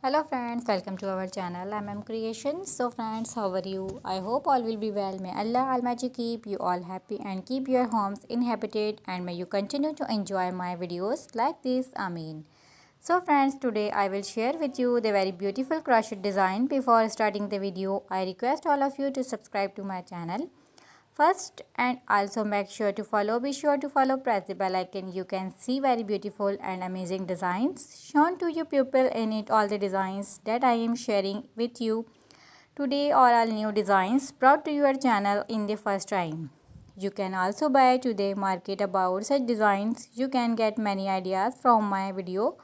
Hello friends, welcome to our channel. I'm Creations. So friends, how are you? I hope all will be well. May Allah Almighty keep you all happy and keep your homes inhabited, and may you continue to enjoy my videos like this. Ameen. So friends, today I will share with you the very beautiful crochet design. Before starting the video, I request all of you to subscribe to my channel first, and also be sure to follow, press the bell icon. You can see very beautiful and amazing designs shown to you people in it. All the designs that I am sharing with you today are all new designs brought to your channel in the first time. You can also buy to the market about such designs. You can get many ideas from my video.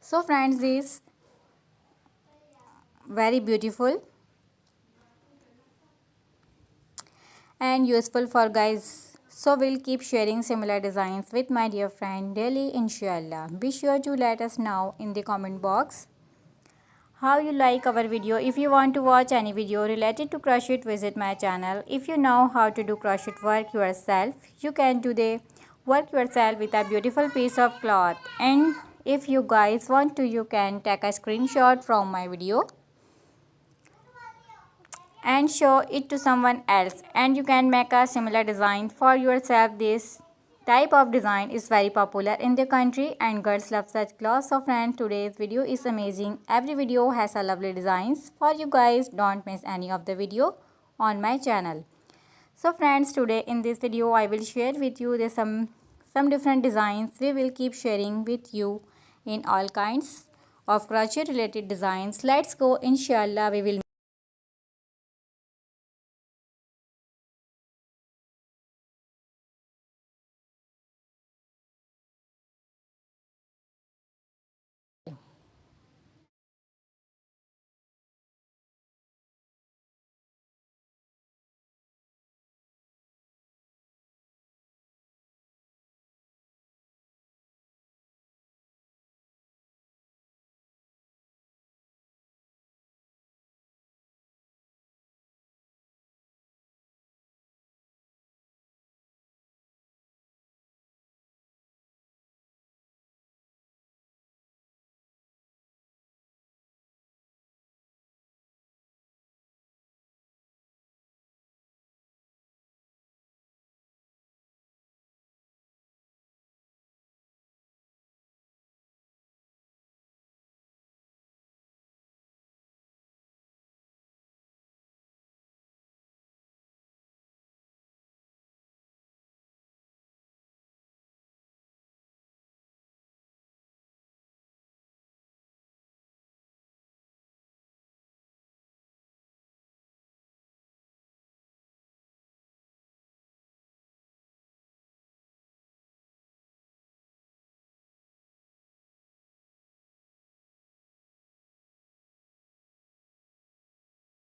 So friends, this very beautiful and useful for guys. So we'll keep sharing similar designs with my dear friend daily, inshallah. Be sure to let us know in the comment box how you like our video. If you want to watch any video related to crochet, visit my channel. If you know how to do crochet work yourself, you can do the work yourself with a beautiful piece of cloth. And if you guys want to, you can take a screenshot from my video and show it to someone else, and you can make a similar design for yourself. This type of design is very popular in the country and girls love such clothes. So friends, today's video is amazing. Every video has a lovely designs for you guys. Don't miss any of the video on my channel. So friends, today in this video I will share with you some different designs. We will keep sharing with you in all kinds of crochet related designs. Let's go, inshallah. We will